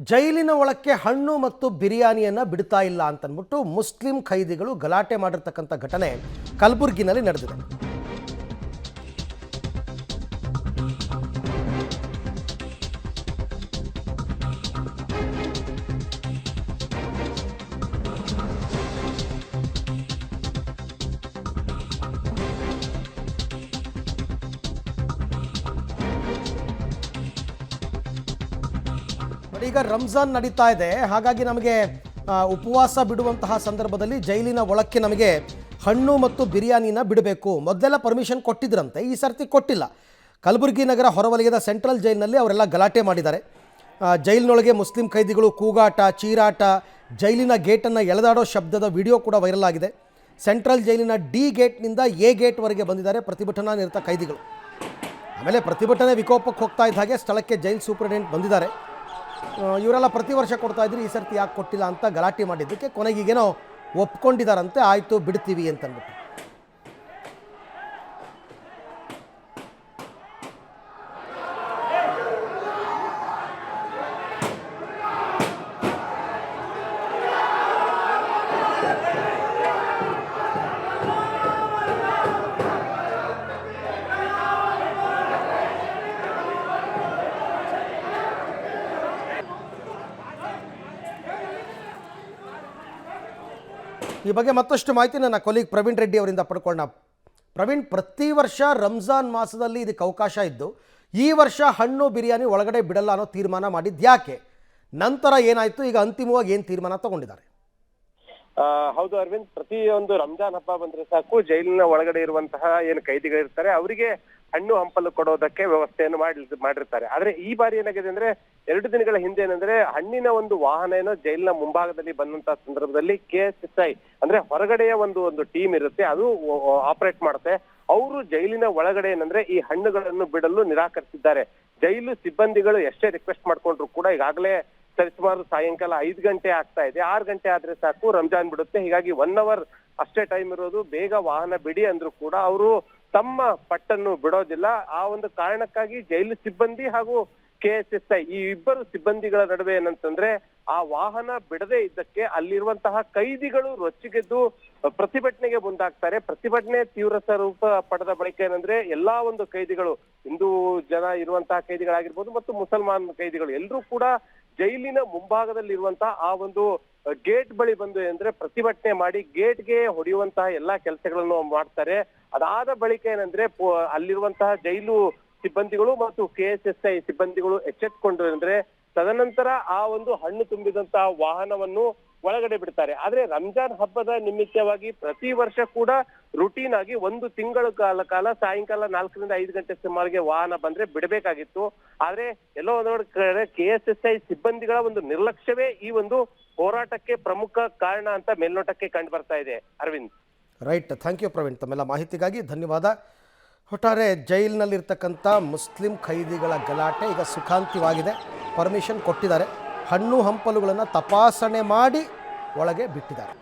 ಜೈಲಿನ ಒಳಕ್ಕೆ ಹಣ್ಣು ಮತ್ತು ಬಿರಿಯಾನಿಯನ್ನು ಬಿಡ್ತಾ ಇಲ್ಲ ಅಂತಂದ್ಬಿಟ್ಟು ಮುಸ್ಲಿಂ ಖೈದಿಗಳು ಗಲಾಟೆ ಮಾಡಿರ್ತಕ್ಕಂಥ ಘಟನೆ ಕಲಬುರಗಿನಲ್ಲಿ ನಡೆದಿದೆ. ಈಗ ರಂಜಾನ್ ನಡೀತಾ ಇದೆ, ಹಾಗಾಗಿ ನಮಗೆ ಉಪವಾಸ ಬಿಡುವಂತಹ ಸಂದರ್ಭದಲ್ಲಿ ಜೈಲಿನ ಒಳಕ್ಕೆ ನಮಗೆ ಹಣ್ಣು ಮತ್ತು ಬಿರಿಯಾನಿನ ಬಿಡಬೇಕು. ಮೊದಲೆಲ್ಲ ಪರ್ಮಿಷನ್ ಕೊಟ್ಟಿದ್ರಂತೆ, ಈ ಸರ್ತಿ ಕೊಟ್ಟಿಲ್ಲ. ಕಲಬುರಗಿ ನಗರ ಹೊರವಲಯದ ಸೆಂಟ್ರಲ್ ಜೈಲಿನಲ್ಲಿ ಅವರೆಲ್ಲ ಗಲಾಟೆ ಮಾಡಿದ್ದಾರೆ. ಜೈಲಿನೊಳಗೆ ಮುಸ್ಲಿಂ ಖೈದಿಗಳು ಕೂಗಾಟ, ಚೀರಾಟ, ಜೈಲಿನ ಗೇಟನ್ನು ಎಳೆದಾಡೋ ಶಬ್ದದ ವಿಡಿಯೋ ಕೂಡ ವೈರಲ್ ಆಗಿದೆ. ಸೆಂಟ್ರಲ್ ಜೈಲಿನ ಡಿ ಗೇಟ್ನಿಂದ ಎ ಗೇಟ್ವರೆಗೆ ಬಂದಿದ್ದಾರೆ ಪ್ರತಿಭಟನಾ ನಿರತ ಖೈದಿಗಳು. ಆಮೇಲೆ ಪ್ರತಿಭಟನೆ ವಿಕೋಪಕ್ಕೆ ಹೋಗ್ತಾ ಇದ್ದ ಹಾಗೆ ಸ್ಥಳಕ್ಕೆ ಜೈಲ್ ಸೂಪರಿಂಟೆಂಡೆಂಟ್ ಬಂದಿದ್ದಾರೆ. ಇವರೆಲ್ಲ ಪ್ರತಿ ವರ್ಷ ಕೊಡ್ತಾ ಇದ್ರು, ಈ ಸರ್ತಿ ಯಾಕೆ ಕೊಟ್ಟಿಲ್ಲ ಅಂತ ಗಲಾಟೆ ಮಾಡಿದ್ದಕ್ಕೆ ಕೊನೆಗೀಗೇನೋ ಒಪ್ಕೊಂಡಿದ್ದಾರಂತೆ. ಆಯಿತು ಬಿಡ್ತೀವಿ ಅಂತಂದ್ಬಿಟ್ಟು. ಈ ಬಗ್ಗೆ ಮತ್ತಷ್ಟು ಮಾಹಿತಿ ನನ್ನ ಕೊಲೀಗ್ ಪ್ರವೀಣ್ ರೆಡ್ಡಿ ಅವರಿಂದ ಪಡ್ಕೊಳ್ಳೋಣ. ಪ್ರವೀಣ್, ಪ್ರತಿ ವರ್ಷ ರಂಜಾನ್ ಮಾಸದಲ್ಲಿ ಇದಕ್ಕೆ ಅವಕಾಶ ಇದ್ದು ಈ ವರ್ಷ ಹಣ್ಣು ಬಿರಿಯಾನಿ ಒಳಗಡೆ ಬಿಡಲ್ಲ ಅನ್ನೋ ತೀರ್ಮಾನ ಮಾಡಿದ್ದು ಯಾಕೆ? ನಂತರ ಏನಾಯಿತು? ಈಗ ಅಂತಿಮವಾಗಿ ಏನು ತೀರ್ಮಾನ ತಗೊಂಡಿದ್ದಾರೆ? ಹೌದು ಅರವಿಂದ್, ಪ್ರತಿಯೊಂದು ರಂಜಾನ್ ಹಬ್ಬ ಬಂದ್ರೆ ಸಾಕು ಜೈಲಿನ ಒಳಗಡೆ ಇರುವಂತಹ ಏನು ಖೈದಿಗಳಿರ್ತಾರೆ ಅವರಿಗೆ ಹಣ್ಣು ಹಂಪಲು ಕೊಡೋದಕ್ಕೆ ವ್ಯವಸ್ಥೆಯನ್ನು ಮಾಡಿರ್ತಾರೆ. ಆದ್ರೆ ಈ ಬಾರಿ ಏನಾಗಿದೆ ಅಂದ್ರೆ 2 ದಿನಗಳ ಹಿಂದೆ ಏನಂದ್ರೆ ಹಣ್ಣಿನ ಒಂದು ವಾಹನ ಏನೋ ಜೈಲಿನ ಮುಂಭಾಗದಲ್ಲಿ ಬಂದಂತಹ ಸಂದರ್ಭದಲ್ಲಿ KSSI ಅಂದ್ರೆ ಹೊರಗಡೆಯ ಒಂದು ಟೀಮ್ ಇರುತ್ತೆ, ಅದು ಆಪರೇಟ್ ಮಾಡುತ್ತೆ. ಅವರು ಜೈಲಿನ ಒಳಗಡೆ ಏನಂದ್ರೆ ಈ ಹಣ್ಣುಗಳನ್ನು ಬಿಡಲು ನಿರಾಕರಿಸಿದ್ದಾರೆ. ಜೈಲು ಸಿಬ್ಬಂದಿಗಳು ಎಷ್ಟೇ ರಿಕ್ವೆಸ್ಟ್ ಮಾಡ್ಕೊಂಡ್ರು ಕೂಡ ಈಗಾಗಲೇ ಸರಿಸುಮಾರು ಸಾಯಂಕಾಲ 5 ಗಂಟೆ ಆಗ್ತಾ ಇದೆ. 6 ಗಂಟೆ ಆದ್ರೆ ಸಾಕು ರಂಜಾನ್ ಬಿಡುತ್ತೆ, ಹೀಗಾಗಿ 1 ಅವರ್ ಅಷ್ಟೇ ಟೈಮ್ ಇರೋದು, ಬೇಗ ವಾಹನ ಬಿಡಿ ಅಂದ್ರೂ ಕೂಡ ಅವರು ತಮ್ಮ ಪಟ್ಟನ್ನು ಬಿಡೋದಿಲ್ಲ. ಆ ಒಂದು ಕಾರಣಕ್ಕಾಗಿ ಜೈಲು ಸಿಬ್ಬಂದಿ ಹಾಗೂ KSSI ಈ ಇಬ್ಬರು ಸಿಬ್ಬಂದಿಗಳ ನಡುವೆ ಏನಂತಂದ್ರೆ ಆ ವಾಹನ ಬಿಡದೆ ಇದ್ದಕ್ಕೆ ಅಲ್ಲಿರುವಂತಹ ಖೈದಿಗಳು ರೊಚ್ಚಿಗೆದ್ದು ಪ್ರತಿಭಟನೆಗೆ ಮುಂದಾಗ್ತಾರೆ. ಪ್ರತಿಭಟನೆ ತೀವ್ರ ಸ್ವರೂಪ ಪಡೆದ ಬಳಿಕ ಏನಂದ್ರೆ ಎಲ್ಲಾ ಒಂದು ಖೈದಿಗಳು, ಹಿಂದೂ ಜನ ಇರುವಂತಹ ಖೈದಿಗಳಾಗಿರ್ಬೋದು ಮತ್ತು ಮುಸಲ್ಮಾನ್ ಖೈದಿಗಳು ಎಲ್ಲರೂ ಕೂಡ ಜೈಲಿನ ಮುಂಭಾಗದಲ್ಲಿರುವಂತಹ ಆ ಒಂದು ಗೇಟ್ ಬಳಿ ಬಂದು ಅಂದ್ರೆ ಪ್ರತಿಭಟನೆ ಮಾಡಿ ಗೇಟ್ಗೆ ಹೊಡೆಯುವಂತಹ ಎಲ್ಲಾ ಕೆಲಸಗಳನ್ನು ಮಾಡ್ತಾರೆ. ಅದಾದ ಬಳಿಕ ಏನಂದ್ರೆ ಅಲ್ಲಿರುವಂತಹ ಜೈಲು ಸಿಬ್ಬಂದಿಗಳು ಮತ್ತು KSSI ಸಿಬ್ಬಂದಿಗಳು ಎಚ್ಚೆತ್ಕೊಂಡು ಅಂದ್ರೆ ತದನಂತರ ಆ ಒಂದು ಹಣ್ಣು ತುಂಬಿದಂತಹ ವಾಹನವನ್ನು ಒಳಗಡೆ ಬಿಡ್ತಾರೆ. ಆದ್ರೆ ರಂಜಾನ್ ಹಬ್ಬದ ನಿಮಿತ್ತವಾಗಿ ಪ್ರತಿ ವರ್ಷ ಕೂಡ ರುಟೀನ್ ಆಗಿ 1 ತಿಂಗಳ ಕಾಲ ಸಾಯಂಕಾಲ 4 ರಿಂದ 5 ಗಂಟೆ ಸುಮಾರಿಗೆ ವಾಹನ ಬಂದ್ರೆ ಬಿಡಬೇಕಾಗಿತ್ತು. ಆದ್ರೆ ಎಲ್ಲೋ ಒಂದೊಂದು ಕಡೆ KSSI ಸಿಬ್ಬಂದಿಗಳ ಒಂದು ನಿರ್ಲಕ್ಷ್ಯವೇ ಈ ಒಂದು ಹೋರಾಟಕ್ಕೆ ಪ್ರಮುಖ ಕಾರಣ ಅಂತ ಮೇಲ್ನೋಟಕ್ಕೆ ಕಂಡು ಬರ್ತಾ ಇದೆ. Aravind, right, thank you Praveen, ತಮ್ಮೆಲ್ಲ ಮಾಹಿತಿಗಾಗಿ ಧನ್ಯವಾದ. ಒಟ್ಟಾರೆ ಜೈಲಿನಲ್ಲಿರ್ತಕ್ಕಂಥ ಮುಸ್ಲಿಂ ಖೈದಿಗಳ ಗಲಾಟೆ ಈಗ ಸುಖಾಂತ್ಯವಾಗಿದೆ. ಪರ್ಮಿಷನ್ ಕೊಟ್ಟಿದ್ದಾರೆ, ಹಣ್ಣು ಹಂಪಲುಗಳನ್ನು ತಪಾಸಣೆ ಮಾಡಿ ಒಳಗೆ ಬಿಟ್ಟಿದ್ದಾರೆ.